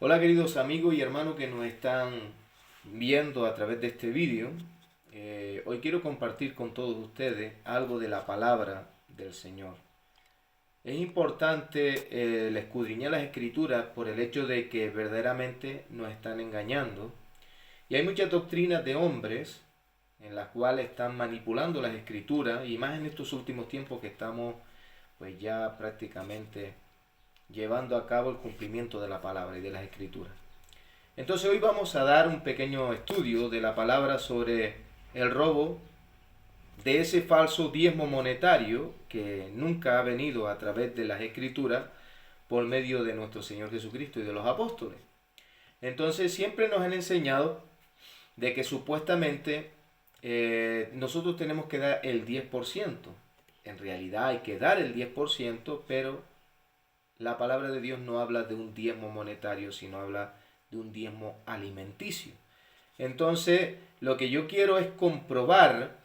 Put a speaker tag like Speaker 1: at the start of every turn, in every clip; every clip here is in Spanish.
Speaker 1: Hola queridos amigos y hermanos que nos están viendo a través de este vídeo. Hoy quiero compartir con todos ustedes algo de la palabra del Señor. Es importante el escudriñar las escrituras por el hecho de que verdaderamente nos están engañando. Y hay muchas doctrinas de hombres en las cuales están manipulando las escrituras, y más en estos últimos tiempos que estamos pues ya prácticamente llevando a cabo el cumplimiento de la palabra y de las escrituras. Entonces hoy vamos a dar un pequeño estudio de la palabra sobre el robo de ese falso diezmo monetario que nunca ha venido a través de las escrituras por medio de nuestro Señor Jesucristo y de los apóstoles. Entonces siempre nos han enseñado de que supuestamente nosotros tenemos que dar el 10%. En realidad hay que dar el 10%, pero la palabra de Dios no habla de un diezmo monetario, sino habla de un diezmo alimenticio. Entonces, lo que yo quiero es comprobar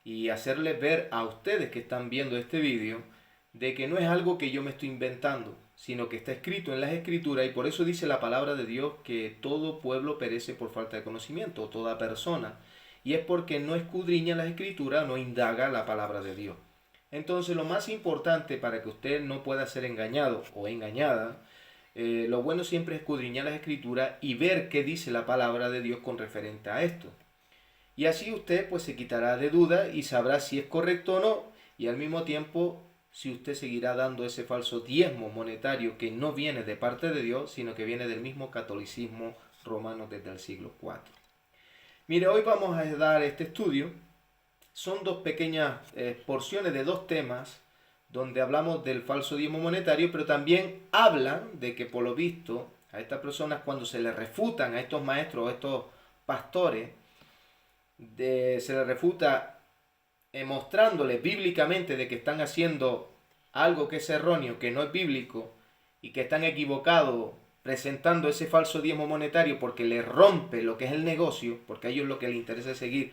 Speaker 1: y hacerles ver a ustedes que están viendo este vídeo de que no es algo que yo me estoy inventando, sino que está escrito en las escrituras, y por eso dice la palabra de Dios que todo pueblo perece por falta de conocimiento, toda persona, y es porque no escudriña las escrituras, no indaga la palabra de Dios. Entonces lo más importante para que usted no pueda ser engañado o engañada, lo bueno siempre es escudriñar las escrituras y ver qué dice la palabra de Dios con referente a esto. Y así usted pues se quitará de duda y sabrá si es correcto o no, y al mismo tiempo si usted seguirá dando ese falso diezmo monetario que no viene de parte de Dios, sino que viene del mismo catolicismo romano desde el siglo IV. Mire, hoy vamos a dar este estudio. Son dos pequeñas porciones de dos temas donde hablamos del falso diezmo monetario, pero también hablan de que por lo visto a estas personas cuando se les refutan a estos maestros, a estos pastores, se les refuta mostrándoles bíblicamente de que están haciendo algo que es erróneo, que no es bíblico y que están equivocados presentando ese falso diezmo monetario porque les rompe lo que es el negocio, porque a ellos lo que les interesa es seguir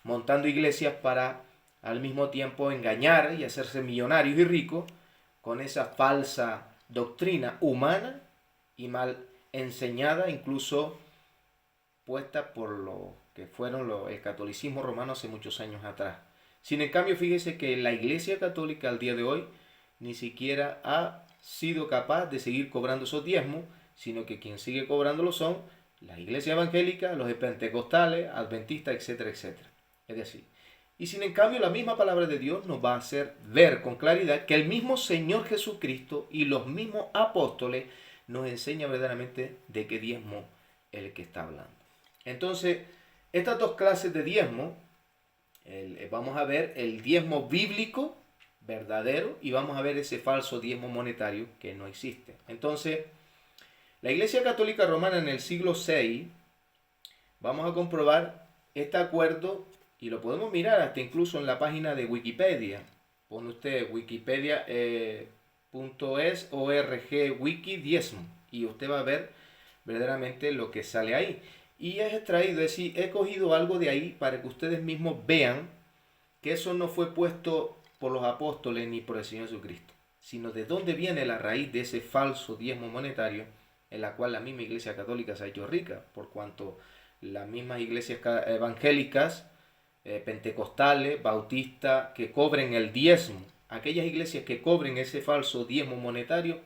Speaker 1: montando iglesias para al mismo tiempo engañar y hacerse millonarios y ricos con esa falsa doctrina humana y mal enseñada, incluso puesta por lo que fueron el catolicismo romano hace muchos años atrás. Sin en cambio, fíjese que la Iglesia Católica al día de hoy ni siquiera ha sido capaz de seguir cobrando esos diezmos, sino que quien sigue cobrándolo son las iglesias evangélicas, los pentecostales, adventistas, etcétera, etcétera. Es decir, y sin en cambio la misma palabra de Dios nos va a hacer ver con claridad que el mismo Señor Jesucristo y los mismos apóstoles nos enseñan verdaderamente de qué diezmo es el que está hablando. Entonces, estas dos clases de diezmo, vamos a ver el diezmo bíblico verdadero y vamos a ver ese falso diezmo monetario que no existe. Entonces, la Iglesia Católica Romana en el siglo VI, vamos a comprobar este acuerdo y lo podemos mirar hasta incluso en la página de Wikipedia. Pone usted wikipedia.es org wiki diezmo y usted va a ver verdaderamente lo que sale ahí. Y es extraído, es decir, he cogido algo de ahí para que ustedes mismos vean que eso no fue puesto por los apóstoles ni por el Señor Jesucristo, sino de dónde viene la raíz de ese falso diezmo monetario en la cual la misma Iglesia Católica se ha hecho rica, por cuanto las mismas iglesias evangélicas, pentecostales, bautistas, que cobren el diezmo, aquellas iglesias que cobren ese falso diezmo monetario,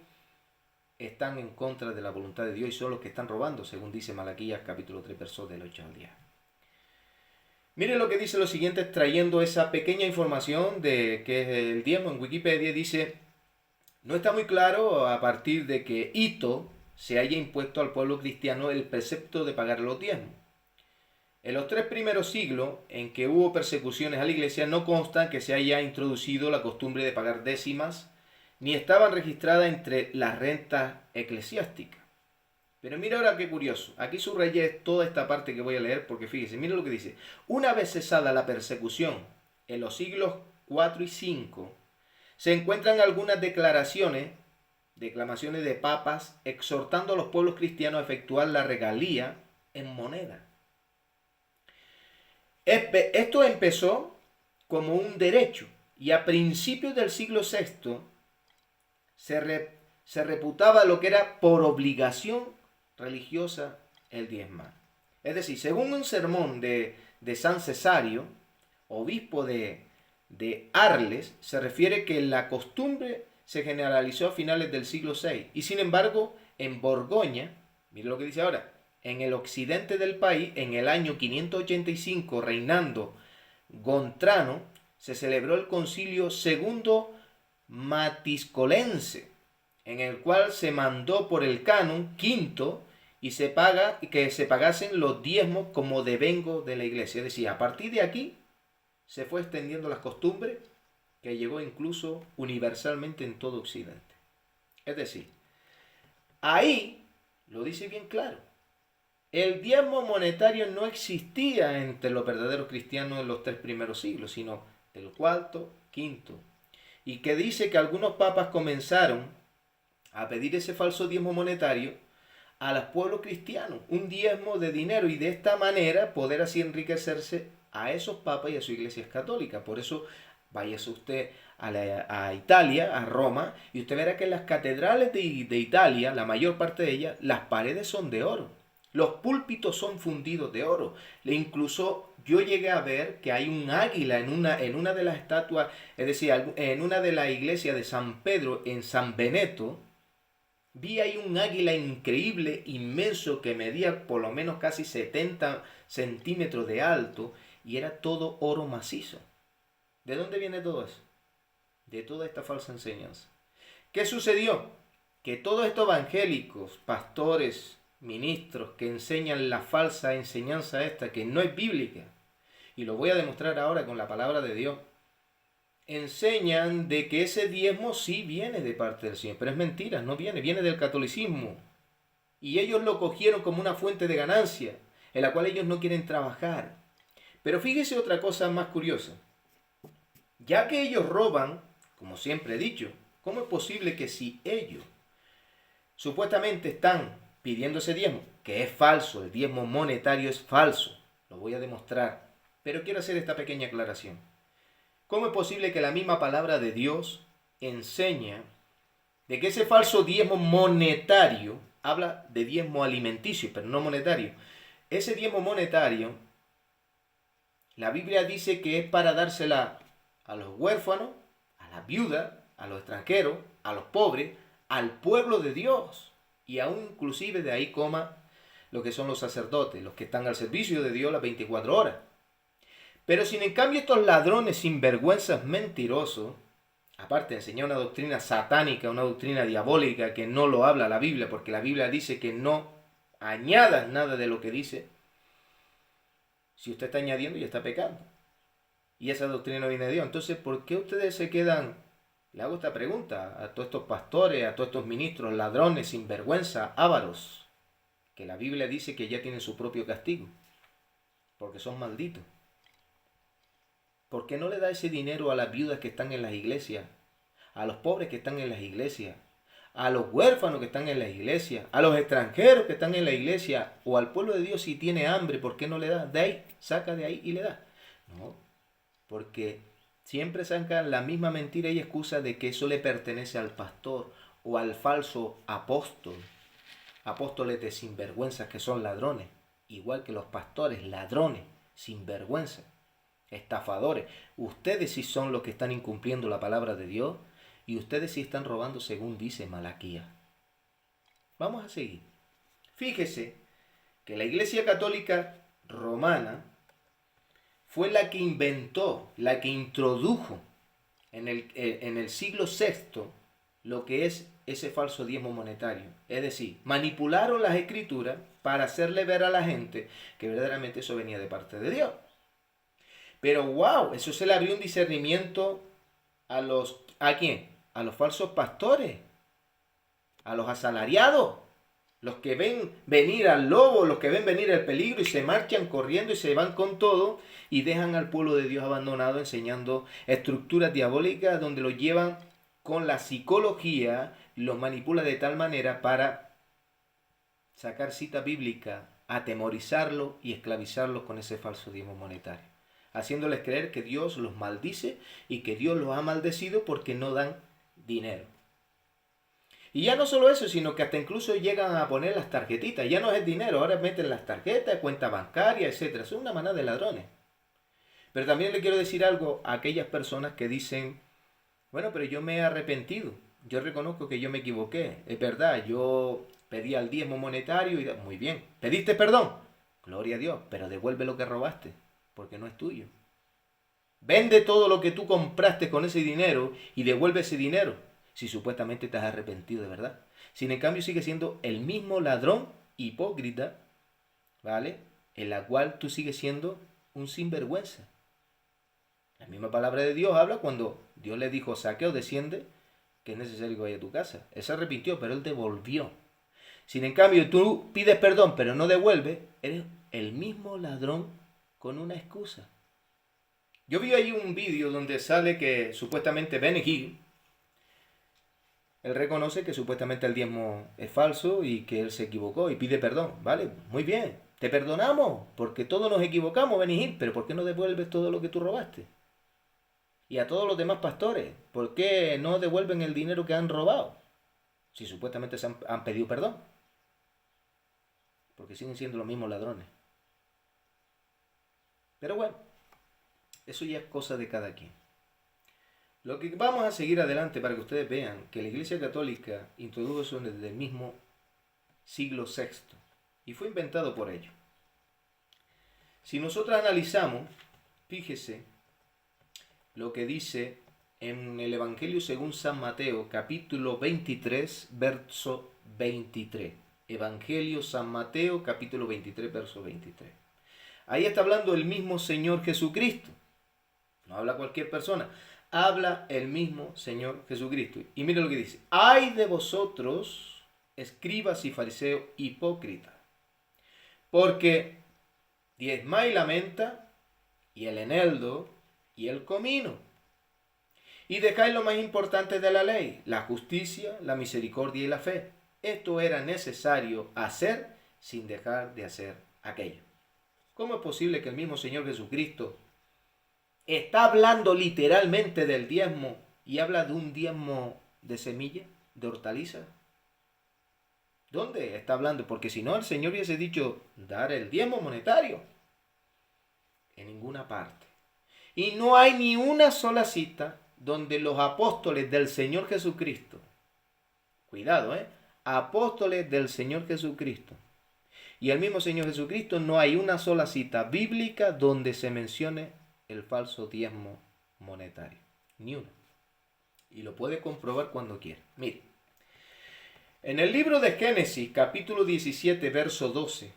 Speaker 1: están en contra de la voluntad de Dios y son los que están robando, según dice Malaquías capítulo 3, versos del 8 al 10. Miren lo que dice lo siguiente, trayendo esa pequeña información de que es el diezmo en Wikipedia. Dice, no está muy claro a partir de que Ito se haya impuesto al pueblo cristiano el precepto de pagar los diezmos. En los 3 primeros siglos en que hubo persecuciones a la iglesia no consta que se haya introducido la costumbre de pagar décimas, ni estaban registradas entre las rentas eclesiásticas. Pero mira ahora qué curioso. Aquí subrayé toda esta parte que voy a leer porque fíjese, mira lo que dice. Una vez cesada la persecución en los siglos 4 y 5, se encuentran algunas declamaciones de papas exhortando a los pueblos cristianos a efectuar la regalía en moneda. Esto empezó como un derecho y a principios del siglo VI se reputaba lo que era por obligación religiosa el diezmar. Es decir, según un sermón de San Cesario, obispo de Arles, se refiere que la costumbre se generalizó a finales del siglo VI. Y sin embargo, en Borgoña, mire lo que dice ahora, en el occidente del país, en el año 585, reinando Gontrano, se celebró el concilio segundo matiscolense, en el cual se mandó por el canon quinto y que se pagasen los diezmos como devengo de la iglesia. Es decir, a partir de aquí se fue extendiendo las costumbres que llegó incluso universalmente en todo Occidente. Es decir, ahí lo dice bien claro. El diezmo monetario no existía entre los verdaderos cristianos en los 3 primeros siglos, sino del cuarto, quinto. Y que dice que algunos papas comenzaron a pedir ese falso diezmo monetario a los pueblos cristianos, un diezmo de dinero, y de esta manera poder así enriquecerse a esos papas y a sus iglesias católicas. Por eso váyase usted a Italia, a Roma, y usted verá que en las catedrales de Italia, la mayor parte de ellas, las paredes son de oro. Los púlpitos son fundidos de oro. Incluso yo llegué a ver que hay un águila en una de las estatuas, es decir, en una de las iglesias de San Pedro, en San Benedetto, vi ahí un águila increíble, inmenso, que medía por lo menos casi 70 centímetros de alto, y era todo oro macizo. ¿De dónde viene todo eso? De toda esta falsa enseñanza. ¿Qué sucedió? Que todos estos evangélicos, pastores, ministros que enseñan la falsa enseñanza esta, que no es bíblica, y lo voy a demostrar ahora con la palabra de Dios, enseñan de que ese diezmo sí viene de parte del Señor, pero es mentira, no viene, viene del catolicismo. Y ellos lo cogieron como una fuente de ganancia, en la cual ellos no quieren trabajar. Pero fíjese otra cosa más curiosa. Ya que ellos roban, como siempre he dicho, ¿cómo es posible que si ellos supuestamente están pidiendo ese diezmo, que es falso, el diezmo monetario es falso, lo voy a demostrar, pero quiero hacer esta pequeña aclaración? ¿Cómo es posible que la misma palabra de Dios enseña de que ese falso diezmo monetario, habla de diezmo alimenticio, pero no monetario, ese diezmo monetario, la Biblia dice que es para dársela a los huérfanos, a las viudas, a los extranjeros, a los pobres, al pueblo de Dios, y aún inclusive de ahí coma lo que son los sacerdotes, los que están al servicio de Dios las 24 horas. Pero sin en cambio estos ladrones sinvergüenzas mentirosos, aparte de enseñar una doctrina satánica, una doctrina diabólica que no lo habla la Biblia, porque la Biblia dice que no añadas nada de lo que dice, si usted está añadiendo ya está pecando. Y esa doctrina no viene de Dios. Entonces, ¿por qué ustedes se quedan? Le hago esta pregunta a todos estos pastores, a todos estos ministros, ladrones, sinvergüenza, ávaros, que la Biblia dice que ya tienen su propio castigo, porque son malditos. ¿Por qué no le da ese dinero a las viudas que están en las iglesias, a los pobres que están en las iglesias, a los huérfanos que están en las iglesias, a los extranjeros que están en la iglesia, o al pueblo de Dios si tiene hambre? ¿Por qué no le da? De ahí, saca de ahí y le da. No, porque siempre sacan la misma mentira y excusa de que eso le pertenece al pastor o al falso apóstol. Apóstoles de sinvergüenzas que son ladrones, igual que los pastores, ladrones, sinvergüenzas, estafadores. Ustedes sí son los que están incumpliendo la palabra de Dios, y ustedes sí están robando según dice Malaquías. Vamos a seguir. Fíjese que la Iglesia Católica Romana fue la que inventó, la que introdujo en el siglo VI lo que es ese falso diezmo monetario. Es decir, manipularon las escrituras para hacerle ver a la gente que verdaderamente eso venía de parte de Dios. Pero wow, eso se le abrió un discernimiento ¿a quién? A los falsos pastores, a los asalariados, los que ven venir al lobo, los que ven venir el peligro y se marchan corriendo y se van con todo y dejan al pueblo de Dios abandonado enseñando estructuras diabólicas donde los llevan con la psicología, los manipula de tal manera para sacar cita bíblica, atemorizarlos y esclavizarlos con ese falso diezmo monetario, haciéndoles creer que Dios los maldice y que Dios los ha maldecido porque no dan dinero. Y ya no solo eso, sino que hasta incluso llegan a poner las tarjetitas. Ya no es dinero, ahora meten las tarjetas, cuenta bancaria, etcétera. Son una manada de ladrones. Pero también le quiero decir algo a aquellas personas que dicen, bueno, pero yo me he arrepentido. Yo reconozco que yo me equivoqué. Es verdad, yo pedí el diezmo monetario y muy bien. ¿Pediste perdón? Gloria a Dios, pero devuelve lo que robaste, porque no es tuyo. Vende todo lo que tú compraste con ese dinero y devuelve ese dinero, si supuestamente te has arrepentido de verdad. Sin en cambio sigue siendo el mismo ladrón hipócrita, ¿vale? En la cual tú sigues siendo un sinvergüenza. La misma palabra de Dios habla cuando Dios le dijo, Zaqueo, desciende, que es necesario que vaya a tu casa. Él se arrepintió, pero él devolvió. Sin en cambio tú pides perdón, pero no devuelves, eres el mismo ladrón con una excusa. Yo vi ahí un vídeo donde sale que supuestamente Benny Hinn, él reconoce que supuestamente el diezmo es falso y que él se equivocó y pide perdón. Vale, muy bien, te perdonamos, porque todos nos equivocamos, Benny Hinn, pero ¿por qué no devuelves todo lo que tú robaste? Y a todos los demás pastores, ¿por qué no devuelven el dinero que han robado? Si supuestamente se han pedido perdón. Porque siguen siendo los mismos ladrones. Pero bueno, eso ya es cosa de cada quien. Lo que vamos a seguir adelante para que ustedes vean que la Iglesia Católica introdujo eso desde el mismo siglo VI y fue inventado por ellos. Si nosotros analizamos, fíjese lo que dice en el Evangelio según San Mateo, capítulo 23, verso 23. Evangelio San Mateo, capítulo 23, verso 23. Ahí está hablando el mismo Señor Jesucristo. No habla cualquier persona. Habla el mismo Señor Jesucristo. Y mire lo que dice. Ay de vosotros, escribas y fariseos hipócritas, porque diezmáis la menta y el eneldo y el comino, y dejáis lo más importante de la ley, la justicia, la misericordia y la fe. Esto era necesario hacer sin dejar de hacer aquello. ¿Cómo es posible que el mismo Señor Jesucristo está hablando literalmente del diezmo y habla de un diezmo de semilla, de hortaliza? ¿Dónde está hablando? Porque si no, el Señor hubiese dicho dar el diezmo monetario. En ninguna parte. Y no hay ni una sola cita donde los apóstoles del Señor Jesucristo, cuidado, apóstoles del Señor Jesucristo, y el mismo Señor Jesucristo, no hay una sola cita bíblica donde se mencione el falso diezmo monetario. Ni una. Y lo puede comprobar cuando quiera. Mire, en el libro de Génesis, capítulo 17, verso 12,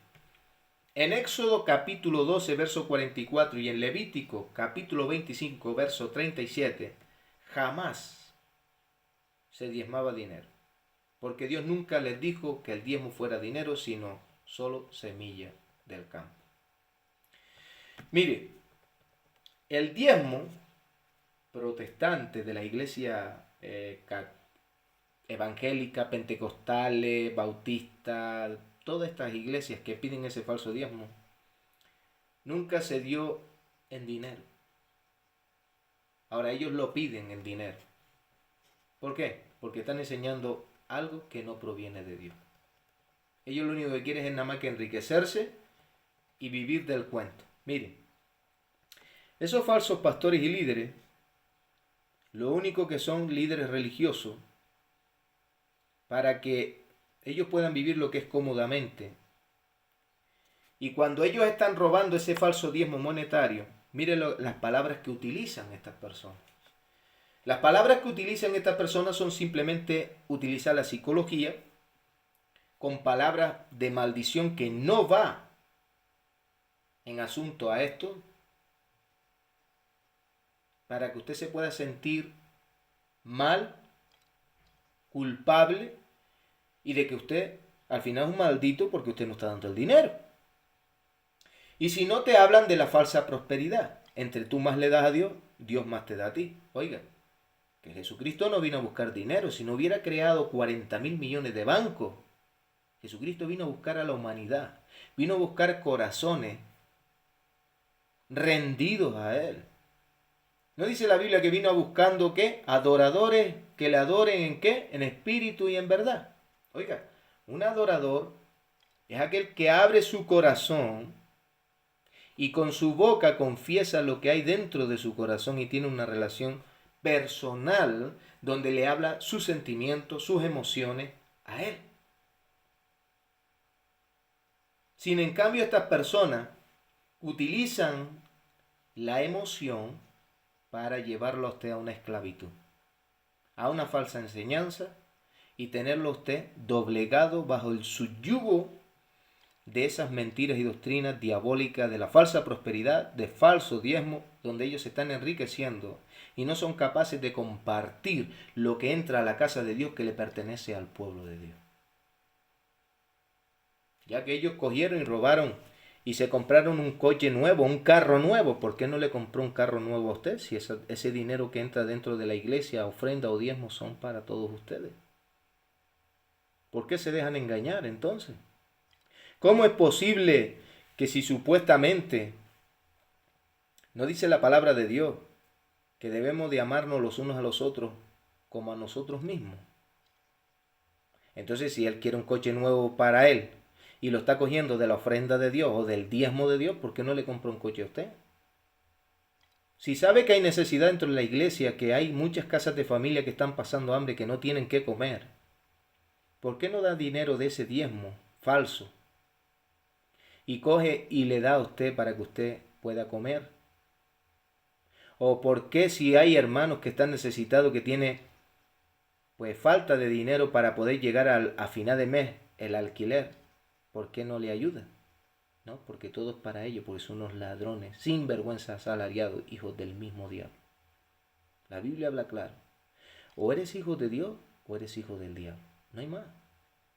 Speaker 1: en Éxodo, capítulo 12, verso 44, y en Levítico, capítulo 25, verso 37, jamás se diezmaba dinero. Porque Dios nunca les dijo que el diezmo fuera dinero, sino solo semilla del campo. Mire, el diezmo protestante de la iglesia evangélica, pentecostales, bautista, todas estas iglesias que piden ese falso diezmo, nunca se dio en dinero. Ahora ellos lo piden en dinero. ¿Por qué? Porque están enseñando algo que no proviene de Dios. Ellos lo único que quieren es nada más que enriquecerse y vivir del cuento. Miren, esos falsos pastores y líderes, lo único que son líderes religiosos, para que ellos puedan vivir lo que es cómodamente. Y cuando ellos están robando ese falso diezmo monetario, miren las palabras que utilizan estas personas. Las palabras que utilizan estas personas son simplemente utilizar la psicología con palabras de maldición que no va en asunto a esto, para que usted se pueda sentir mal, culpable, y de que usted al final es un maldito porque usted no está dando el dinero. Y si no, te hablan de la falsa prosperidad. Entre tú más le das a Dios, Dios más te da a ti. Oiga, que Jesucristo no vino a buscar dinero. Si no hubiera creado 40.000 millones de bancos, Jesucristo vino a buscar a la humanidad. Vino a buscar corazones rendidos a Él. ¿No dice la Biblia que vino buscando qué? Adoradores que le adoren en qué? En espíritu y en verdad. Oiga, un adorador es aquel que abre su corazón y con su boca confiesa lo que hay dentro de su corazón y tiene una relación personal donde le habla sus sentimientos, sus emociones a él. Sin en cambio estas personas utilizan la emoción para llevarlo a usted a una esclavitud, a una falsa enseñanza y tenerlo a usted doblegado bajo el yugo de esas mentiras y doctrinas diabólicas de la falsa prosperidad, de falso diezmo, donde ellos se están enriqueciendo y no son capaces de compartir lo que entra a la casa de Dios que le pertenece al pueblo de Dios. Ya que ellos cogieron y robaron y se compraron un coche nuevo, un carro nuevo, ¿por qué no le compró un carro nuevo a usted? Si ese dinero que entra dentro de la iglesia, ofrenda o diezmo, son para todos ustedes. ¿Por qué se dejan engañar entonces? ¿Cómo es posible que si supuestamente no dice la palabra de Dios que debemos de amarnos los unos a los otros como a nosotros mismos? Entonces, si él quiere un coche nuevo para él y lo está cogiendo de la ofrenda de Dios o del diezmo de Dios, ¿por qué no le compra un coche a usted? Si sabe que hay necesidad dentro de la iglesia, que hay muchas casas de familia que están pasando hambre, que no tienen qué comer, ¿por qué no da dinero de ese diezmo falso y coge y le da a usted para que usted pueda comer? ¿O por qué si hay hermanos que están necesitados, que tienen pues falta de dinero para poder llegar a final de mes el alquiler, ¿por qué no le ayuda? ¿No? Porque todo es para ellos, porque son unos ladrones, sin vergüenza asalariados, hijos del mismo diablo. La Biblia habla claro. O eres hijo de Dios o eres hijo del diablo. No hay más.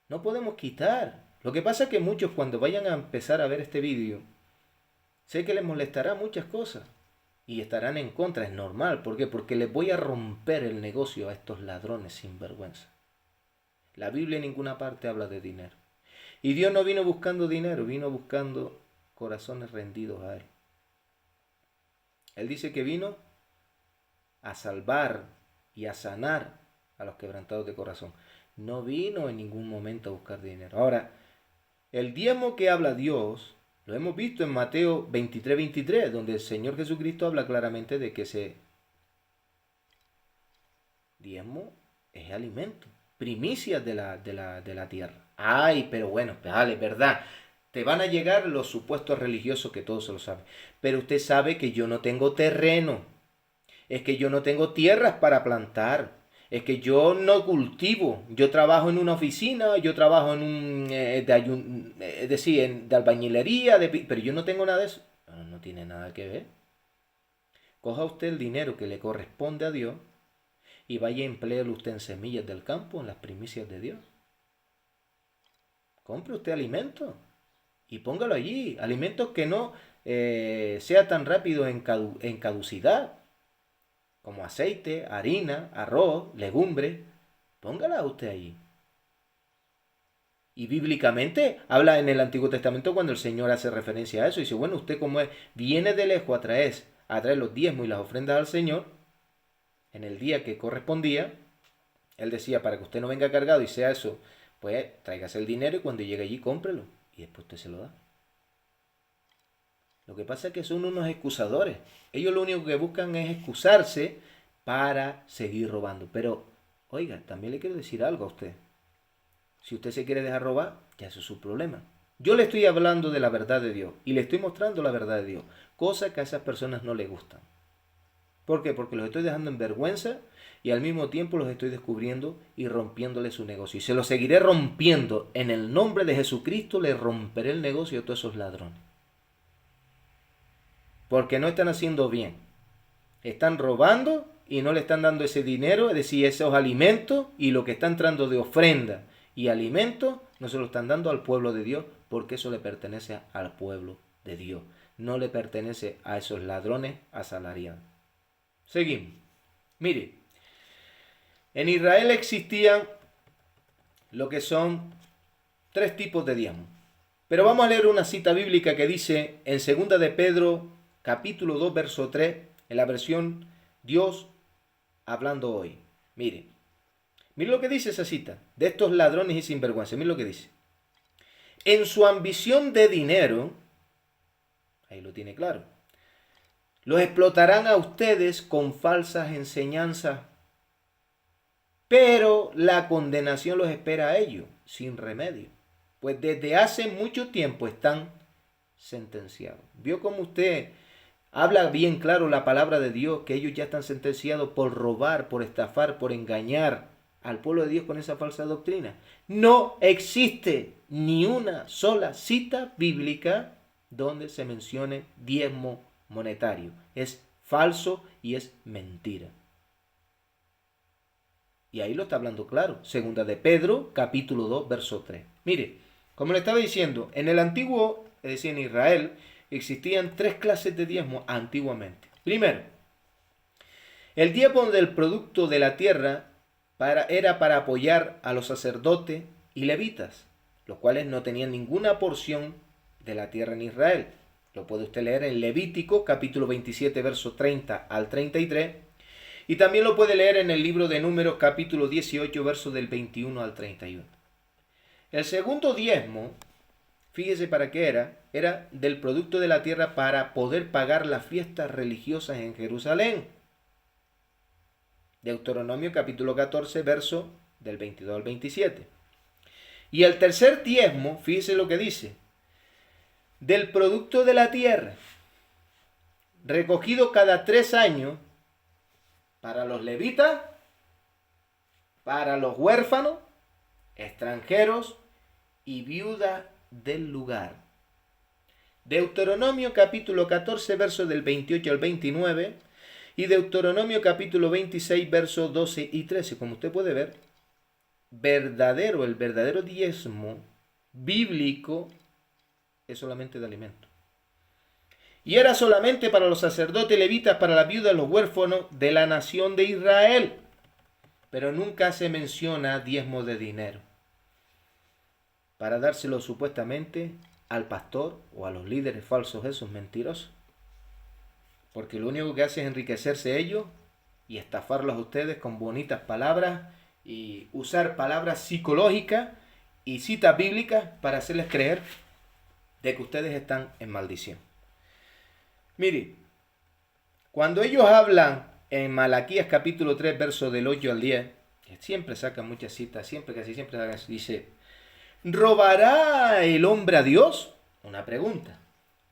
Speaker 1: No podemos quitar. Lo que pasa es que muchos cuando vayan a empezar a ver este vídeo, sé que les molestará muchas cosas y estarán en contra. Es normal. ¿Por qué? Porque les voy a romper el negocio a estos ladrones sin vergüenza. La Biblia en ninguna parte habla de dinero. Y Dios no vino buscando dinero, vino buscando corazones rendidos a Él. Él dice que vino a salvar y a sanar a los quebrantados de corazón. No vino en ningún momento a buscar dinero. Ahora, el diezmo que habla Dios, lo hemos visto en Mateo 23:23, donde el Señor Jesucristo habla claramente de que ese diezmo es alimento, primicias de la tierra. Ay, pero bueno, vale, verdad. Te van a llegar los supuestos religiosos que todos se lo saben. Pero usted sabe que yo no tengo terreno. Es que yo no tengo tierras para plantar. Es que yo no cultivo. Yo trabajo en una oficina, yo trabajo en un... es decir, de albañilería, pero yo no tengo nada de eso. No, no tiene nada que ver. Coja usted el dinero que le corresponde a Dios y vaya a emplearlo usted en semillas del campo, en las primicias de Dios. Compre usted alimento y póngalo allí. Alimentos que no sea tan rápido en caducidad, como aceite, harina, arroz, legumbre. Póngala usted allí. Y bíblicamente habla en el Antiguo Testamento cuando el Señor hace referencia a eso. Dice, bueno, usted como es, viene de lejos a traer los diezmos y las ofrendas al Señor en el día que correspondía. Él decía, para que usted no venga cargado y sea eso, pues tráigase el dinero y cuando llegue allí cómprelo y después usted se lo da. Lo que pasa es que son unos excusadores. Ellos lo único que buscan es excusarse para seguir robando. Pero, oiga, también le quiero decir algo a usted. Si usted se quiere dejar robar, ya eso es su problema. Yo le estoy hablando de la verdad de Dios y le estoy mostrando la verdad de Dios, cosa que a esas personas no les gustan. ¿Por qué? Porque los estoy dejando en vergüenza y al mismo tiempo los estoy descubriendo y rompiéndole su negocio. Y se lo seguiré rompiendo. En el nombre de Jesucristo le romperé el negocio a todos esos ladrones. Porque no están haciendo bien. Están robando y no le están dando ese dinero, es decir, esos alimentos, y lo que está entrando de ofrenda y alimentos no se lo están dando al pueblo de Dios, porque eso le pertenece al pueblo de Dios. No le pertenece a esos ladrones asalariados. Seguimos. Mire, en Israel existían lo que son 3 tipos de diezmo. Pero vamos a leer una cita bíblica que dice en 2 de Pedro, capítulo 2, verso 3, en la versión Dios hablando hoy. Mire lo que dice esa cita de estos ladrones y sinvergüenza. Mire lo que dice. En su ambición de dinero, ahí lo tiene claro, los explotarán a ustedes con falsas enseñanzas, pero la condenación los espera a ellos, sin remedio, pues desde hace mucho tiempo están sentenciados. ¿Vio cómo usted habla bien claro la palabra de Dios, que ellos ya están sentenciados por robar, por estafar, por engañar al pueblo de Dios con esa falsa doctrina? No existe ni una sola cita bíblica donde se mencione diezmo monetario. Es falso y es mentira. Y ahí lo está hablando claro. Segunda de Pedro, capítulo 2, verso 3. Mire, como le estaba diciendo, en el antiguo, es decir, en Israel, existían tres clases de diezmo antiguamente. Primero, el diezmo del producto de la tierra era para apoyar a los sacerdotes y levitas, los cuales no tenían ninguna porción de la tierra en Israel. Lo puede usted leer en Levítico, capítulo 27, verso 30 al 33. Y también lo puede leer en el libro de Números, capítulo 18, verso del 21 al 31. El segundo diezmo, fíjese para qué era del producto de la tierra para poder pagar las fiestas religiosas en Jerusalén. Deuteronomio capítulo 14, verso del 22 al 27. Y el tercer diezmo, fíjese lo que dice, del producto de la tierra, recogido cada 3 años, para los levitas, para los huérfanos, extranjeros y viudas del lugar. Deuteronomio capítulo 14, verso del 28 al 29, y Deuteronomio capítulo 26, versos 12 y 13. Como usted puede ver, el verdadero diezmo bíblico es solamente de alimento. Y era solamente para los sacerdotes levitas, para las viudas, los huérfanos de la nación de Israel. Pero nunca se menciona diezmo de dinero, para dárselo supuestamente al pastor o a los líderes falsos esos mentirosos. Porque lo único que hace es enriquecerse ellos y estafarlos a ustedes con bonitas palabras y usar palabras psicológicas y citas bíblicas para hacerles creer de que ustedes están en maldición. Mire, cuando ellos hablan en Malaquías capítulo 3, verso del 8 al 10, que siempre sacan muchas citas, casi siempre sacan, dice, ¿robará el hombre a Dios? Una pregunta.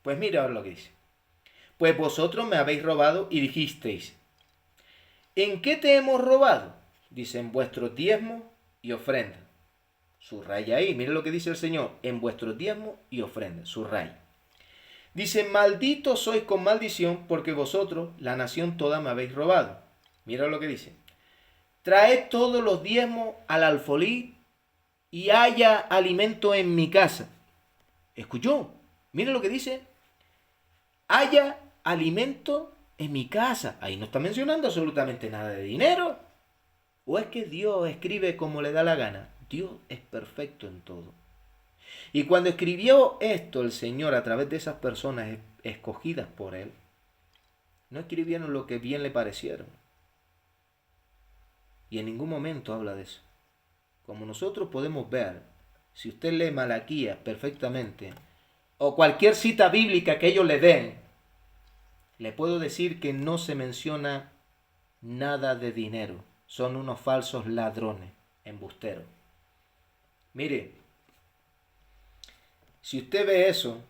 Speaker 1: Pues mira ahora lo que dice. Pues vosotros me habéis robado y dijisteis, ¿en qué te hemos robado? Dice, en vuestros diezmos y ofrendas. Subraya ahí, mire lo que dice el Señor, en vuestros diezmos y ofrendas, subraya. Dice, malditos sois con maldición, porque vosotros, la nación toda, me habéis robado. Mira lo que dice. Traed todos los diezmos al alfolí y haya alimento en mi casa. ¿Escuchó? Mira lo que dice. Haya alimento en mi casa. Ahí no está mencionando absolutamente nada de dinero. ¿O es que Dios escribe como le da la gana? Dios es perfecto en todo. Y cuando escribió esto el Señor a través de esas personas escogidas por Él, no escribieron lo que bien le parecieron. Y en ningún momento habla de eso. Como nosotros podemos ver, si usted lee Malaquías perfectamente, o cualquier cita bíblica que ellos le den, le puedo decir que no se menciona nada de dinero. Son unos falsos ladrones, embusteros. Mire, si usted ve eso,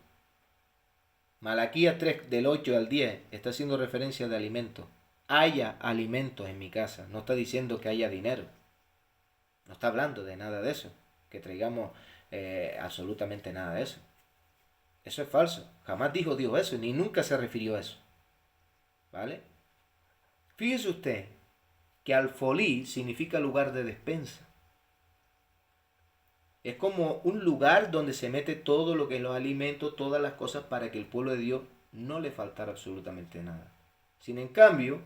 Speaker 1: Malaquías 3 del 8 al 10 está haciendo referencia de alimentos. Haya alimentos en mi casa. No está diciendo que haya dinero. No está hablando de nada de eso. Que traigamos absolutamente nada de eso. Eso es falso. Jamás dijo Dios eso, ni nunca se refirió a eso. ¿Vale? Fíjese usted que alfolí significa lugar de despensa. Es como un lugar donde se mete todo lo que es los alimentos, todas las cosas para que el pueblo de Dios no le faltara absolutamente nada. Sin en cambio,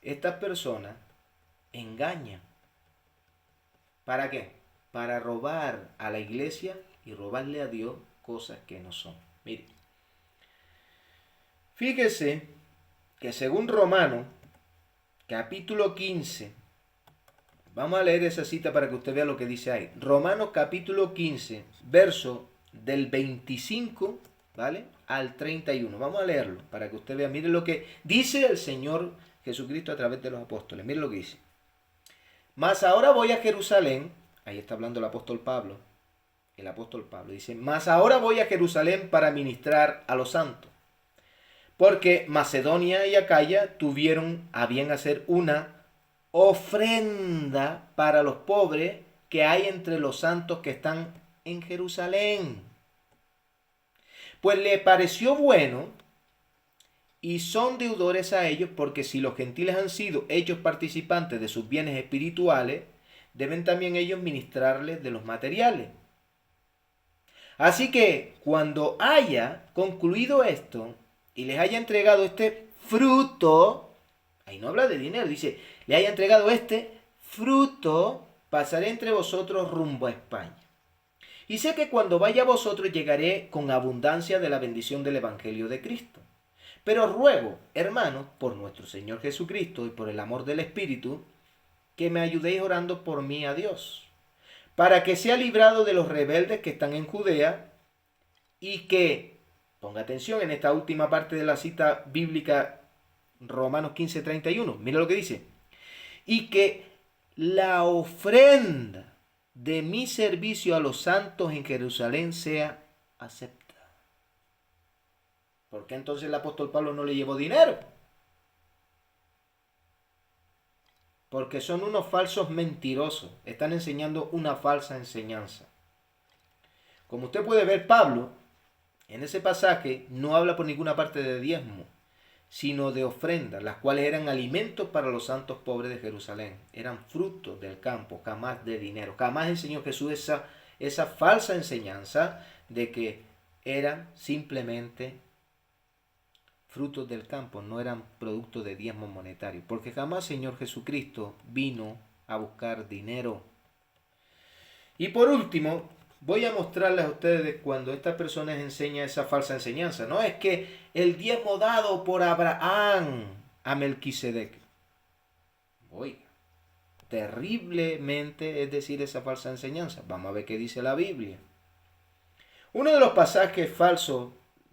Speaker 1: estas personas engañan. ¿Para qué? Para robar a la iglesia y robarle a Dios cosas que no son. Mire, fíjese que según Romanos, capítulo 15. Vamos a leer esa cita para que usted vea lo que dice ahí. Romanos capítulo 15, verso del 25, ¿vale? Al 31. Vamos a leerlo para que usted vea. Mire lo que dice el Señor Jesucristo a través de los apóstoles. Mire lo que dice. Mas ahora voy a Jerusalén. Ahí está hablando el apóstol Pablo. El apóstol Pablo dice, mas ahora voy a Jerusalén para ministrar a los santos. Porque Macedonia y Acaya tuvieron a bien hacer una ofrenda para los pobres que hay entre los santos que están en Jerusalén. Pues le pareció bueno y son deudores a ellos, porque si los gentiles han sido hechos participantes de sus bienes espirituales, deben también ellos ministrarles de los materiales. Así que cuando haya concluido esto y les haya entregado este fruto, ahí no habla de dinero, dice, le haya entregado este fruto, pasaré entre vosotros rumbo a España. Y sé que cuando vaya a vosotros llegaré con abundancia de la bendición del Evangelio de Cristo. Pero ruego, hermanos, por nuestro Señor Jesucristo y por el amor del Espíritu, que me ayudéis orando por mí a Dios, para que sea librado de los rebeldes que están en Judea y que, ponga atención en esta última parte de la cita bíblica, Romanos 15:31, mira lo que dice, y que la ofrenda de mi servicio a los santos en Jerusalén sea acepta. ¿Por qué entonces el apóstol Pablo no le llevó dinero? Porque son unos falsos mentirosos. Están enseñando una falsa enseñanza. Como usted puede ver, Pablo, en ese pasaje, no habla por ninguna parte de diezmo, sino de ofrendas, las cuales eran alimentos para los santos pobres de Jerusalén. Eran frutos del campo, jamás de dinero. Jamás enseñó Jesús esa falsa enseñanza de que eran simplemente frutos del campo, no eran productos de diezmo monetario, porque jamás Señor Jesucristo vino a buscar dinero. Y por último, voy a mostrarles a ustedes cuando esta persona enseña esa falsa enseñanza. No es que el diezmo dado por Abraham a Melquisedec. Oiga, terriblemente es decir esa falsa enseñanza. Vamos a ver qué dice la Biblia. Uno de los pasajes falsos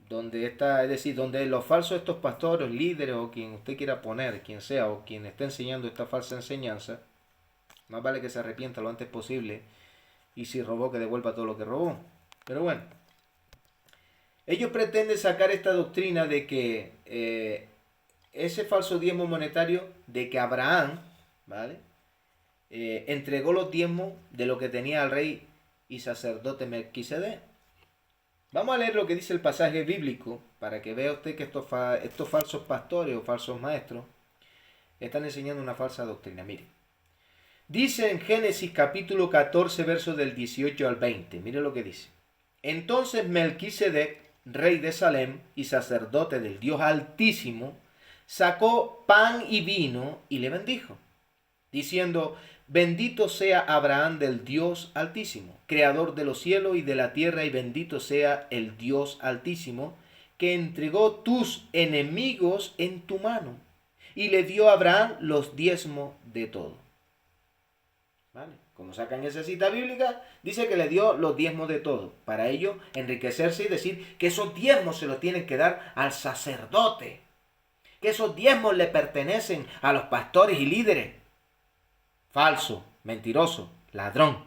Speaker 1: donde está, es decir, donde los falsos estos pastores, líderes o quien usted quiera poner, quien sea, o quien esté enseñando esta falsa enseñanza, más vale que se arrepienta lo antes posible y si robó que devuelva todo lo que robó. Pero bueno, ellos pretenden sacar esta doctrina de que ese falso diezmo monetario, de que Abraham, ¿vale? Entregó los diezmos de lo que tenía el rey y sacerdote Melquisedec. Vamos a leer lo que dice el pasaje bíblico para que vea usted que estos falsos pastores o falsos maestros están enseñando una falsa doctrina. Mire, dice en Génesis capítulo 14, versos del 18 al 20. Mire lo que dice. Entonces Melquisedec, rey de Salem y sacerdote del Dios Altísimo, sacó pan y vino y le bendijo, diciendo, bendito sea Abraham del Dios Altísimo, creador de los cielos y de la tierra, y bendito sea el Dios Altísimo, que entregó tus enemigos en tu mano, y le dio a Abraham los diezmos de todo. ¿Vale? Como sacan esa cita bíblica, dice que le dio los diezmos de todo, para ello enriquecerse y decir que esos diezmos se los tienen que dar al sacerdote, que esos diezmos le pertenecen a los pastores y líderes. Falso, mentiroso, ladrón.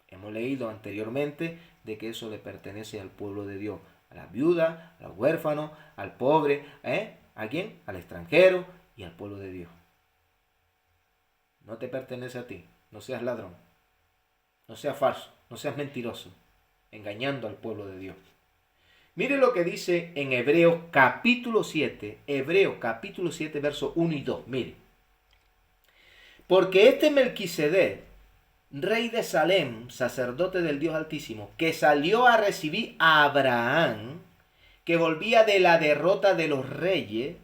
Speaker 1: Hemos leído anteriormente de que eso le pertenece al pueblo de Dios, a la viuda, al huérfano, al pobre, ¿a quién? Al extranjero y al pueblo de Dios. No te pertenece a ti, no seas ladrón, no seas falso, no seas mentiroso, engañando al pueblo de Dios. Mire lo que dice en Hebreos capítulo 7, versos 1 y 2, mire. Porque este Melquisedec, rey de Salem, sacerdote del Dios Altísimo, que salió a recibir a Abraham, que volvía de la derrota de los reyes,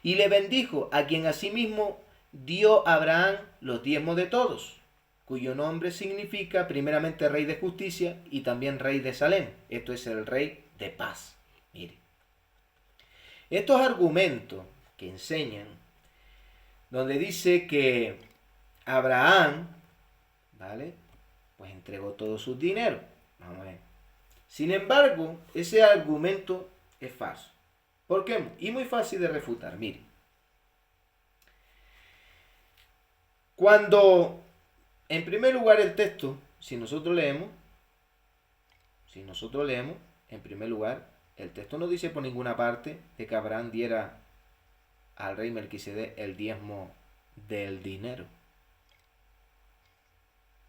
Speaker 1: y le bendijo, a quien asimismo dio a Abraham los diezmos de todos, cuyo nombre significa primeramente rey de justicia y también rey de Salem. Esto es el rey de paz. Mire, estos argumentos que enseñan donde dice que Abraham, ¿vale? Pues entregó todo su dinero. Vamos a ver. Sin embargo, ese argumento es falso. ¿Por qué? Y muy fácil de refutar. Mire, cuando, en primer lugar, el texto, si nosotros leemos, en primer lugar, el texto no dice por ninguna parte de que Abraham diera al rey Melquisedec el diezmo del dinero.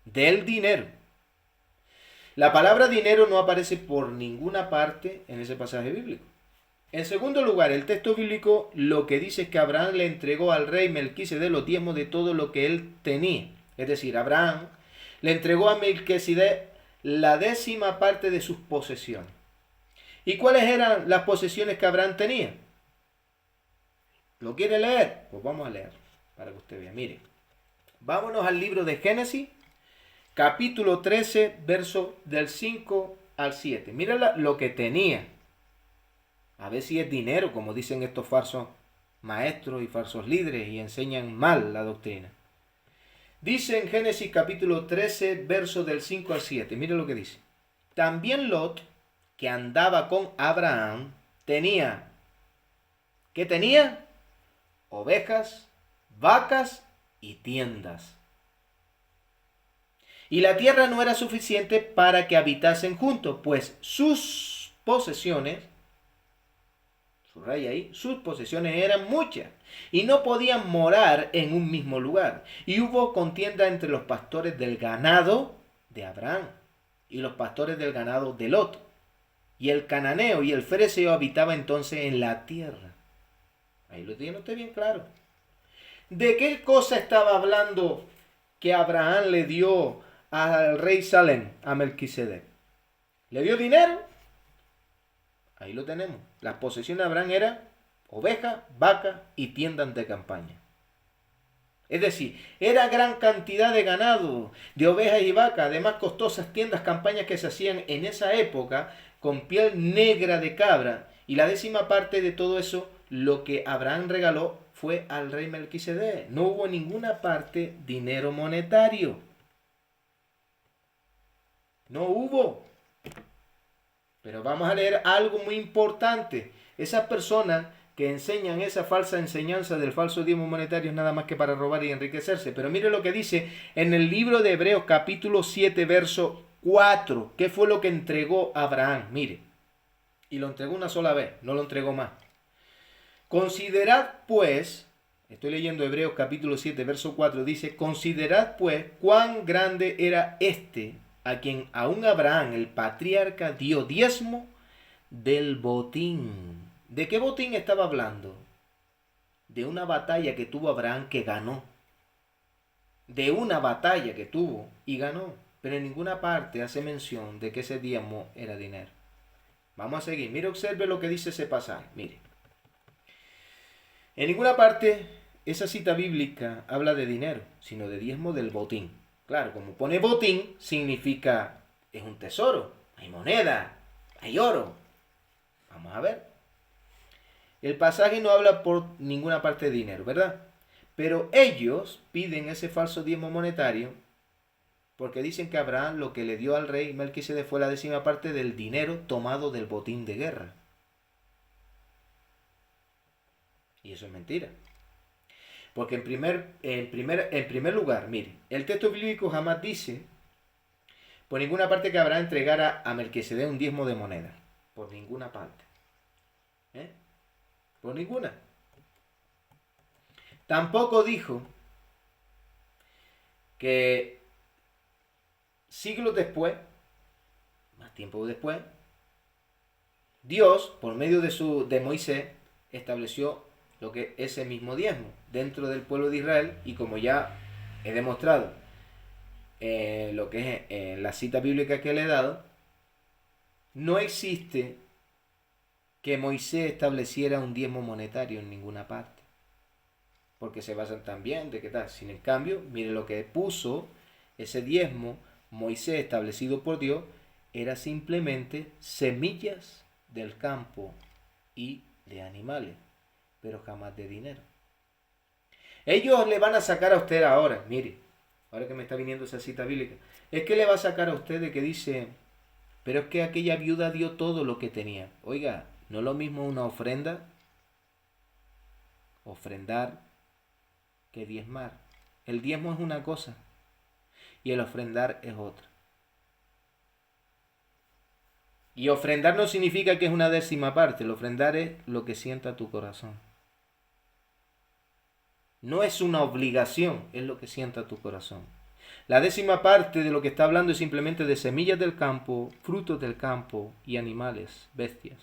Speaker 1: Del dinero. La palabra dinero no aparece por ninguna parte en ese pasaje bíblico. En segundo lugar, el texto bíblico lo que dice es que Abraham le entregó al rey Melquisedec los diezmos de todo lo que él tenía. Es decir, Abraham le entregó a Melquisedec la 10ª parte de sus posesiones. ¿Y cuáles eran las posesiones que Abraham tenía? ¿Lo quiere leer? Pues vamos a leer para que usted vea. Mire, vámonos al libro de Génesis, capítulo 13, verso del 5 al 7. Mira lo que tenía. A ver si es dinero, como dicen estos falsos maestros y falsos líderes y enseñan mal la doctrina. Dice en Génesis capítulo 13, verso del 5 al 7. Mira lo que dice. También Lot, que andaba con Abraham, tenía. ¿Qué tenía? Ovejas, vacas y tiendas. Y la tierra no era suficiente para que habitasen juntos, pues sus posesiones, subraya ahí, sus posesiones eran muchas y no podían morar en un mismo lugar. Y hubo contienda entre los pastores del ganado de Abraham y los pastores del ganado de Lot. Y el cananeo y el fereceo habitaba entonces en la tierra. Ahí lo tiene usted bien claro. ¿De qué cosa estaba hablando que Abraham le dio al rey Salem, a Melquisedec? ¿Le dio dinero? Ahí lo tenemos. Las posesiones de Abraham eran ovejas, vacas y tiendas de campaña. Es decir, era gran cantidad de ganado, de ovejas y vacas, además costosas tiendas, campañas que se hacían en esa época con piel negra de cabra. Y la 10ª parte de todo eso, lo que Abraham regaló fue al rey Melquisedec. No hubo en ninguna parte dinero monetario. No hubo. Pero vamos a leer algo muy importante. Esas personas que enseñan esa falsa enseñanza del falso diezmo monetario es nada más que para robar y enriquecerse. Pero mire lo que dice en el libro de Hebreos capítulo 7 verso 4. ¿Qué fue lo que entregó Abraham? Mire. Y lo entregó una sola vez, no lo entregó más. Considerad pues, estoy leyendo Hebreos capítulo 7 verso 4, dice, considerad pues cuán grande era este a quien aún Abraham, el patriarca, dio diezmo del botín. ¿De qué botín estaba hablando? De una batalla que tuvo Abraham que ganó. De una batalla que tuvo y ganó. Pero en ninguna parte hace mención de que ese diezmo era dinero. Vamos a seguir. Mire, observe lo que dice ese pasaje. Mire. En ninguna parte esa cita bíblica habla de dinero, sino de diezmo del botín. Claro, como pone botín, significa es un tesoro, hay moneda, hay oro. Vamos a ver. El pasaje no habla por ninguna parte de dinero, ¿verdad? Pero ellos piden ese falso diezmo monetario porque dicen que Abraham lo que le dio al rey Melquisedec fue la 10ª parte del dinero tomado del botín de guerra. Y eso es mentira. Porque en primer lugar, mire, el texto bíblico jamás dice por ninguna parte que Abraham entregara a Melquisedec un diezmo de moneda. Por ninguna parte. Por ninguna. Tampoco dijo que siglos después, más tiempo después, Dios, por medio de Moisés, estableció lo que es ese mismo diezmo dentro del pueblo de Israel. Y como ya he demostrado lo que es en la cita bíblica que le he dado, no existe que Moisés estableciera un diezmo monetario en ninguna parte, porque se basan también de qué tal. Sin en cambio, mire lo que puso ese diezmo Moisés establecido por Dios, era simplemente semillas del campo y de animales, pero jamás de dinero. Ellos le van a sacar a usted ahora, mire, ahora que me está viniendo esa cita bíblica, es que le va a sacar a usted de que dice, pero es que aquella viuda dio todo lo que tenía. Oiga, no es lo mismo una ofrenda, ofrendar, que diezmar. El diezmo es una cosa y el ofrendar es otra. Y ofrendar no significa que es una décima parte, el ofrendar es lo que sienta tu corazón. No es una obligación, es lo que sienta tu corazón. La décima parte de lo que está hablando es simplemente de semillas del campo, frutos del campo y animales, bestias.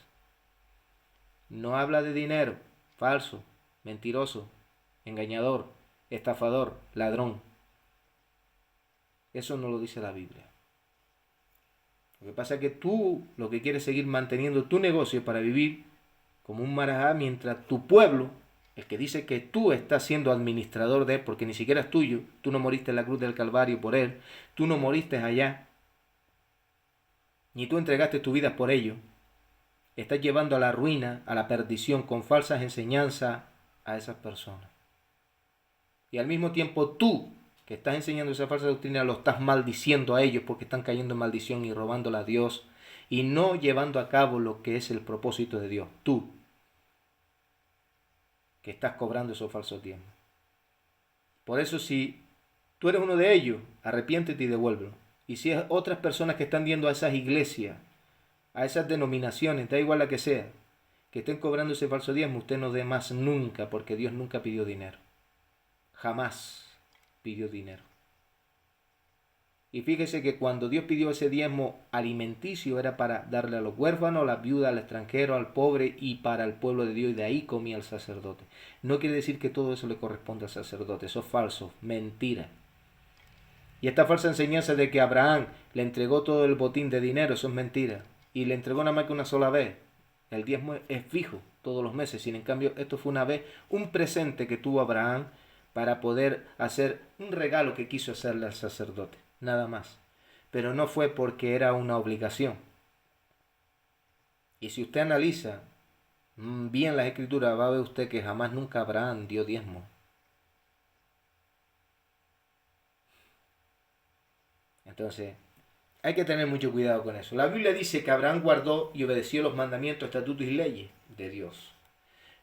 Speaker 1: No habla de dinero, falso, mentiroso, engañador, estafador, ladrón. Eso no lo dice la Biblia. Lo que pasa es que tú lo que quieres es seguir manteniendo tu negocio para vivir como un marajá, mientras tu pueblo, el que dice que tú estás siendo administrador de él, porque ni siquiera es tuyo, tú no moriste en la cruz del Calvario por él, tú no moriste allá, ni tú entregaste tu vida por ello, estás llevando a la ruina, a la perdición, con falsas enseñanzas a esas personas. Y al mismo tiempo tú, que estás enseñando esa falsa doctrina, lo estás maldiciendo a ellos porque están cayendo en maldición y robándole a Dios y no llevando a cabo lo que es el propósito de Dios. Tú, que estás cobrando esos falsos diezmos. Por eso, si tú eres uno de ellos, arrepiéntete y devuélvelo. Y si es otras personas que están yendo a esas iglesias, a esas denominaciones, da igual la que sea, que estén cobrando ese falso diezmo, usted no dé más nunca, porque Dios nunca pidió dinero. Jamás pidió dinero. Y fíjese que cuando Dios pidió ese diezmo alimenticio era para darle a los huérfanos, a la viuda, al extranjero, al pobre y para el pueblo de Dios, y de ahí comía el sacerdote. No quiere decir que todo eso le corresponde al sacerdote, eso es falso, mentira. Y esta falsa enseñanza de que Abraham le entregó todo el botín de dinero, eso es mentira. Y le entregó nada más que una sola vez. El diezmo es fijo todos los meses, sin en cambio esto fue una vez un presente que tuvo Abraham para poder hacer un regalo que quiso hacerle al sacerdote, nada más. Pero no fue porque era una obligación. Y si usted analiza bien las escrituras, va a ver usted que jamás nunca Abraham dio diezmo. Entonces, hay que tener mucho cuidado con eso. La Biblia dice que Abraham guardó y obedeció los mandamientos, estatutos y leyes de Dios.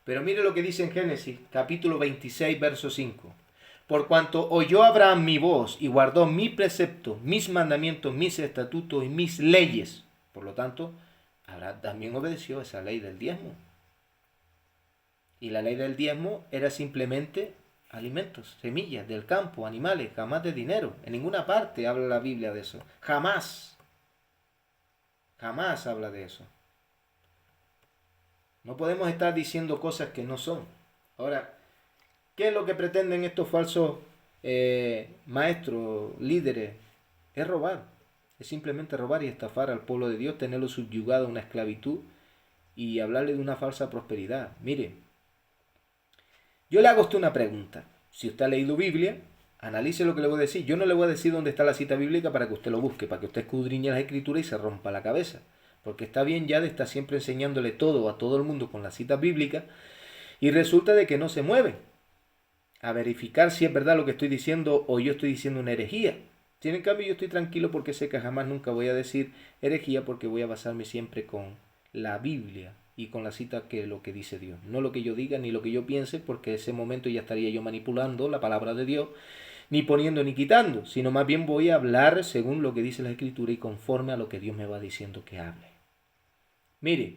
Speaker 1: Pero mire lo que dice en Génesis, capítulo 26, verso 5. Por cuanto oyó Abraham mi voz y guardó mi precepto, mis mandamientos, mis estatutos y mis leyes. Por lo tanto, Abraham también obedeció esa ley del diezmo. Y la ley del diezmo era simplemente alimentos, semillas del campo, animales, jamás de dinero. En ninguna parte habla la Biblia de eso. Jamás. Jamás habla de eso. No podemos estar diciendo cosas que no son. Ahora, ¿qué es lo que pretenden estos falsos maestros, líderes? Es robar. Es simplemente robar y estafar al pueblo de Dios, tenerlo subyugado a una esclavitud y hablarle de una falsa prosperidad. Mire, yo le hago a usted una pregunta. Si usted ha leído Biblia, analice lo que le voy a decir. Yo no le voy a decir dónde está la cita bíblica para que usted lo busque, para que usted escudriñe las escrituras y se rompa la cabeza. Porque está bien ya de estar siempre enseñándole todo a todo el mundo con las citas bíblicas y resulta de que no se mueven a verificar si es verdad lo que estoy diciendo o yo estoy diciendo una herejía. En cambio yo estoy tranquilo porque sé que jamás nunca voy a decir herejía porque voy a basarme siempre con la Biblia y con la cita que lo que dice Dios. No lo que yo diga ni lo que yo piense, porque en ese momento ya estaría yo manipulando la palabra de Dios, ni poniendo ni quitando, sino más bien voy a hablar según lo que dice la Escritura y conforme a lo que Dios me va diciendo que hable. Mire,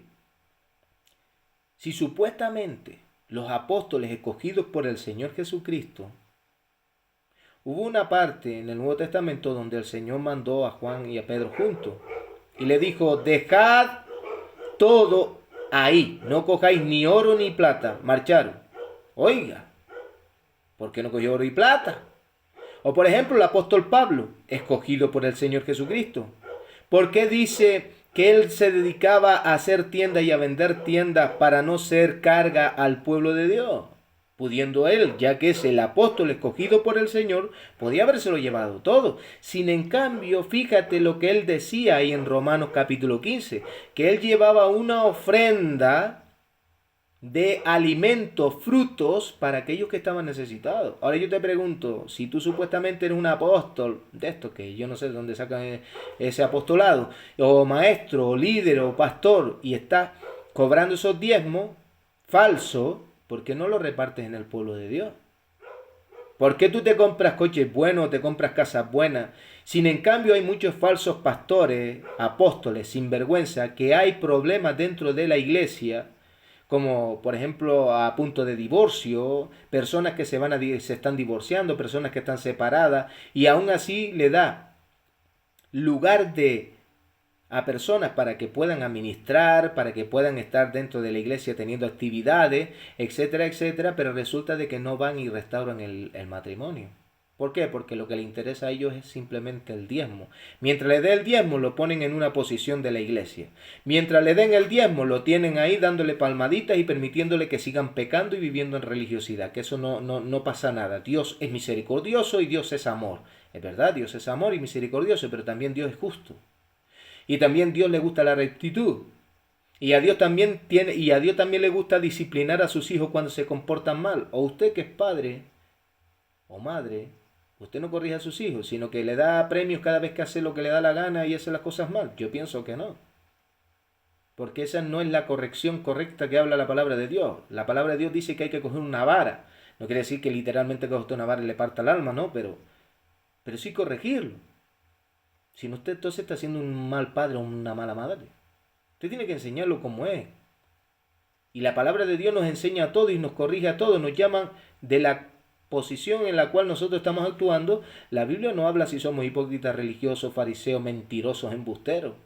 Speaker 1: si supuestamente los apóstoles escogidos por el Señor Jesucristo, hubo una parte en el Nuevo Testamento donde el Señor mandó a Juan y a Pedro juntos y le dijo, dejad todo ahí, no cojáis ni oro ni plata. Marcharon. Oiga, ¿por qué no cogió oro y plata? O por ejemplo el apóstol Pablo, escogido por el Señor Jesucristo. ¿Por qué dice que él se dedicaba a hacer tiendas y a vender tiendas para no ser carga al pueblo de Dios? Pudiendo él, ya que es el apóstol escogido por el Señor, podía habérselo llevado todo. Sin en cambio, fíjate lo que él decía ahí en Romanos capítulo 15, que él llevaba una ofrenda de alimento, frutos para aquellos que estaban necesitados. Ahora yo te pregunto, si tú supuestamente eres un apóstol, de esto que yo no sé de dónde sacan ese apostolado, o maestro, o líder, o pastor, y estás cobrando esos diezmos falsos, ¿por qué no los repartes en el pueblo de Dios? ¿Por qué tú te compras coches buenos, te compras casas buenas? Sin en cambio hay muchos falsos pastores, apóstoles, sinvergüenza, que hay problemas dentro de la iglesia, como por ejemplo a punto de divorcio, personas que se están divorciando, personas que están separadas, y aún así le da lugar a personas para que puedan administrar, para que puedan estar dentro de la iglesia teniendo actividades, etcétera, etcétera, pero resulta de que no van y restauran el matrimonio. ¿Por qué? Porque lo que le interesa a ellos es simplemente el diezmo. Mientras le dé el diezmo, lo ponen en una posición de la iglesia. Mientras le den el diezmo, lo tienen ahí dándole palmaditas y permitiéndole que sigan pecando y viviendo en religiosidad. Que eso no pasa nada. Dios es misericordioso y Dios es amor. Es verdad, Dios es amor y misericordioso, pero también Dios es justo. Y también Dios le gusta la rectitud. Y a Dios también le gusta disciplinar a sus hijos cuando se comportan mal. O usted que es padre o madre, usted no corrige a sus hijos, sino que le da premios cada vez que hace lo que le da la gana y hace las cosas mal. Yo pienso que no. Porque esa no es la corrección correcta que habla la palabra de Dios. La palabra de Dios dice que hay que coger una vara. No quiere decir que literalmente coge usted una vara y le parta el alma, no, pero sí corregirlo. Si no, usted entonces está siendo un mal padre o una mala madre. Usted tiene que enseñarlo como es. Y la palabra de Dios nos enseña a todo y nos corrige a todo. Nos llaman de la posición en la cual nosotros estamos actuando. La Biblia no habla si somos hipócritas, religiosos, fariseos, mentirosos, embusteros.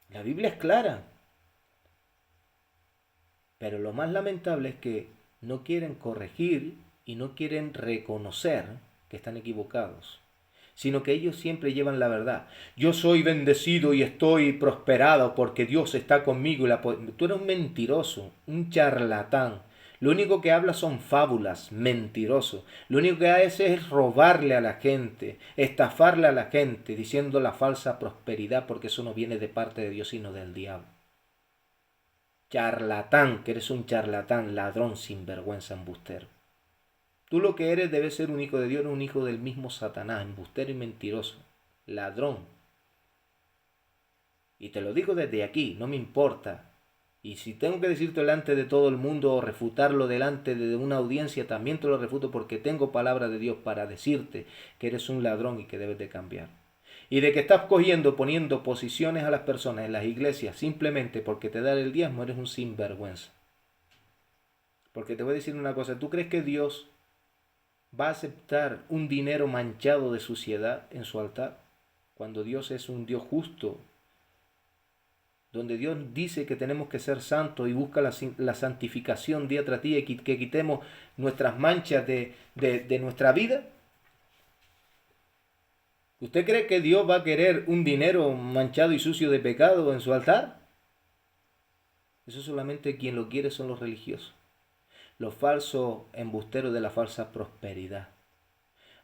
Speaker 1: La Biblia es clara. Pero lo más lamentable es que no quieren corregir y no quieren reconocer que están equivocados, sino que ellos siempre llevan la verdad. Yo soy bendecido y estoy prosperado porque Dios está conmigo. Tú eres un mentiroso, un charlatán. Lo único que hablas son fábulas, mentiroso. Lo único que haces es robarle a la gente, estafarle a la gente, diciendo la falsa prosperidad, porque eso no viene de parte de Dios, sino del diablo. Charlatán, que eres un charlatán, ladrón, sinvergüenza, embustero. Tú lo que eres debe ser un hijo de Dios, no un hijo del mismo Satanás, embustero y mentiroso, ladrón. Y te lo digo desde aquí, no me importa. Y si tengo que decirte delante de todo el mundo o refutarlo delante de una audiencia, también te lo refuto porque tengo palabra de Dios para decirte que eres un ladrón y que debes de cambiar. Y de que estás poniendo posiciones a las personas en las iglesias simplemente porque te da el diezmo, eres un sinvergüenza. Porque te voy a decir una cosa, ¿tú crees que Dios va a aceptar un dinero manchado de suciedad en su altar? Cuando Dios es un Dios justo, donde Dios dice que tenemos que ser santos y busca la santificación día tras día y que quitemos nuestras manchas de nuestra vida. ¿Usted cree que Dios va a querer un dinero manchado y sucio de pecado en su altar? Eso solamente quien lo quiere son los religiosos, los falsos embusteros de la falsa prosperidad.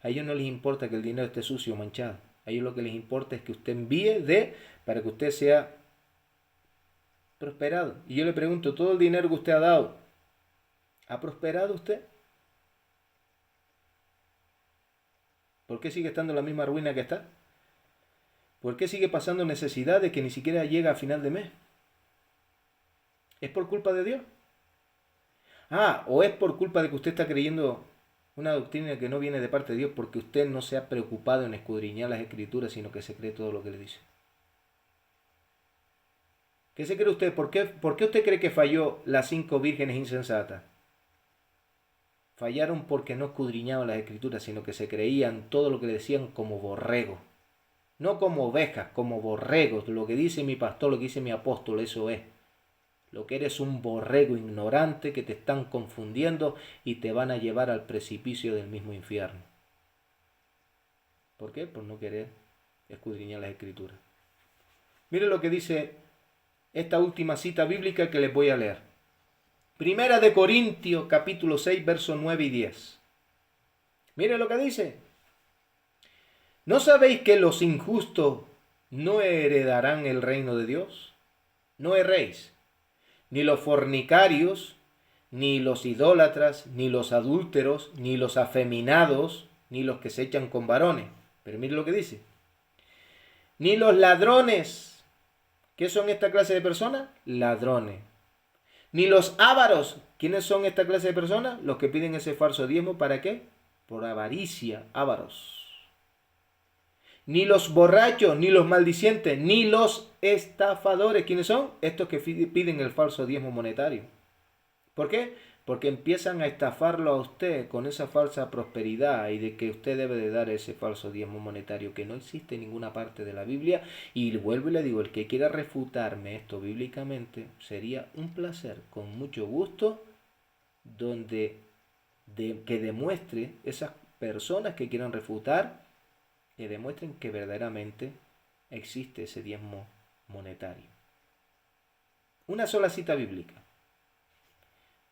Speaker 1: A ellos no les importa que el dinero esté sucio o manchado. A ellos lo que les importa es que usted envíe para que usted sea prosperado. Y yo le pregunto, ¿todo el dinero que usted ha dado, ha prosperado usted? ¿Por qué sigue estando en la misma ruina que está? ¿Por qué sigue pasando necesidades que ni siquiera llega a final de mes? ¿Es por culpa de Dios? O es por culpa de que usted está creyendo una doctrina que no viene de parte de Dios porque usted no se ha preocupado en escudriñar las escrituras, sino que se cree todo lo que le dice. ¿Qué se cree usted? ¿Por qué usted cree que falló las 5 vírgenes insensatas? Fallaron porque no escudriñaban las escrituras, sino que se creían todo lo que le decían como borregos. No como ovejas, como borregos. Lo que dice mi pastor, lo que dice mi apóstol, eso es. Lo que eres un borrego ignorante que te están confundiendo y te van a llevar al precipicio del mismo infierno. ¿Por qué? Por no querer escudriñar las escrituras. Mire lo que dice esta última cita bíblica que les voy a leer. Primera de Corintios, capítulo 6, versos 9 y 10. Mire lo que dice. ¿No sabéis que los injustos no heredarán el reino de Dios? No erréis. Ni los fornicarios, ni los idólatras, ni los adúlteros, ni los afeminados, ni los que se echan con varones. Pero mire lo que dice. Ni los ladrones. ¿Qué son esta clase de personas? Ladrones. Ni los ávaros. ¿Quiénes son esta clase de personas? Los que piden ese falso diezmo. ¿Para qué? Por avaricia, ávaros. Ni los borrachos, ni los maldicientes, ni los estafadores. ¿Quiénes son? Estos que piden el falso diezmo monetario. ¿Por qué? Porque empiezan a estafarlo a usted con esa falsa prosperidad y de que usted debe de dar ese falso diezmo monetario que no existe en ninguna parte de la Biblia. Y vuelvo y le digo, el que quiera refutarme esto bíblicamente, sería un placer, con mucho gusto, que demuestre esas personas que quieran refutar, que demuestren que verdaderamente existe ese diezmo monetario. Una sola cita bíblica.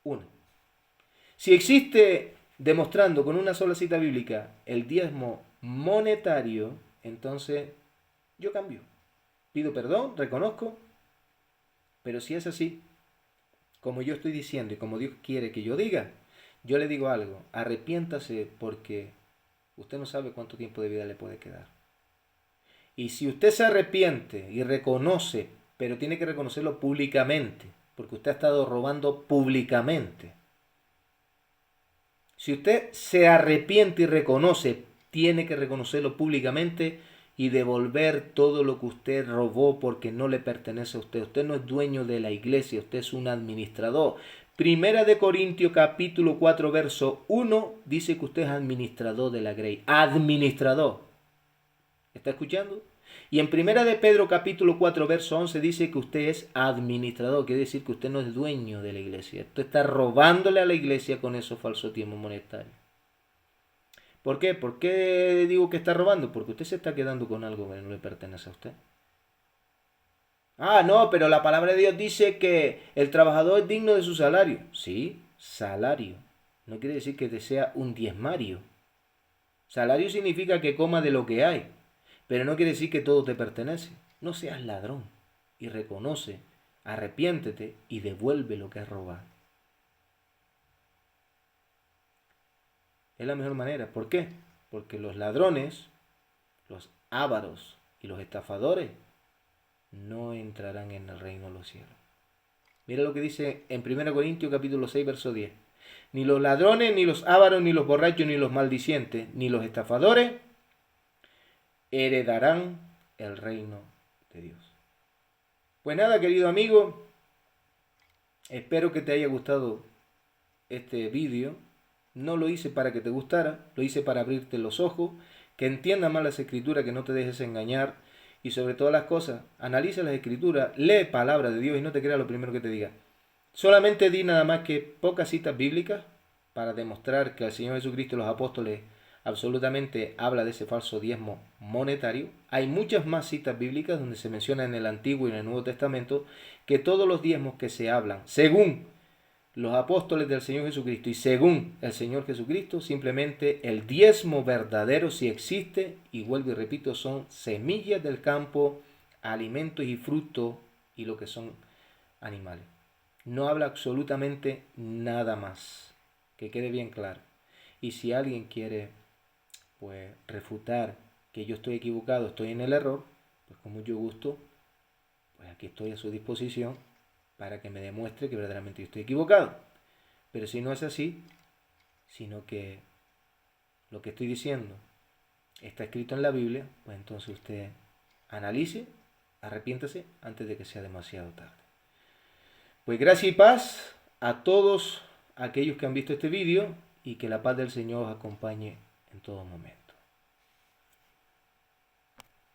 Speaker 1: Una. Si existe, demostrando con una sola cita bíblica, el diezmo monetario, entonces yo cambio. Pido perdón, reconozco, pero si es así, como yo estoy diciendo y como Dios quiere que yo diga, yo le digo algo, arrepiéntase porque usted no sabe cuánto tiempo de vida le puede quedar. Y si usted se arrepiente y reconoce, pero tiene que reconocerlo públicamente, porque usted ha estado robando públicamente. Si usted se arrepiente y reconoce, tiene que reconocerlo públicamente y devolver todo lo que usted robó porque no le pertenece a usted. Usted no es dueño de la iglesia, usted es un administrador. Primera de Corintios capítulo 4 verso 1 dice que usted es administrador de la grey. Administrador. ¿Está escuchando? Y en Primera de Pedro capítulo 4 verso 11 dice que usted es administrador. Quiere decir que usted no es dueño de la iglesia. Usted está robándole a la iglesia con esos falsos diezmos monetarios. ¿Por qué? ¿Por qué digo que está robando? Porque usted se está quedando con algo que no le pertenece a usted. Ah, no, pero la palabra de Dios dice que el trabajador es digno de su salario. Sí, salario. No quiere decir que te sea un diezmario. Salario significa que coma de lo que hay, pero no quiere decir que todo te pertenece. No seas ladrón y reconoce, arrepiéntete y devuelve lo que has robado. Es la mejor manera. ¿Por qué? Porque los ladrones, los ávaros y los estafadores no entrarán en el reino de los cielos. Mira lo que dice en 1 Corintios capítulo 6, verso 10. Ni los ladrones, ni los ávaros, ni los borrachos, ni los maldicientes, ni los estafadores heredarán el reino de Dios. Pues nada, querido amigo, espero que te haya gustado este vídeo. No lo hice para que te gustara, lo hice para abrirte los ojos, que entiendas más las escrituras, que no te dejes engañar y sobre todas las cosas, analiza las escrituras, lee palabra de Dios y no te creas lo primero que te diga. Solamente di nada más que pocas citas bíblicas para demostrar que el Señor Jesucristo y los apóstoles absolutamente habla de ese falso diezmo monetario. Hay muchas más citas bíblicas donde se menciona en el Antiguo y en el Nuevo Testamento que todos los diezmos que se hablan, según los apóstoles del Señor Jesucristo y según el Señor Jesucristo, simplemente el diezmo verdadero si existe, y vuelvo y repito, son semillas del campo, alimentos y frutos y lo que son animales. No habla absolutamente nada más, que quede bien claro. Y si alguien quiere pues refutar que yo estoy equivocado, estoy en el error, pues con mucho gusto, pues aquí estoy a su disposición para que me demuestre que verdaderamente yo estoy equivocado. Pero si no es así, sino que lo que estoy diciendo está escrito en la Biblia, pues entonces usted analice, arrepiéntase antes de que sea demasiado tarde. Pues gracias y paz a todos aquellos que han visto este vídeo y que la paz del Señor os acompañe en todo momento.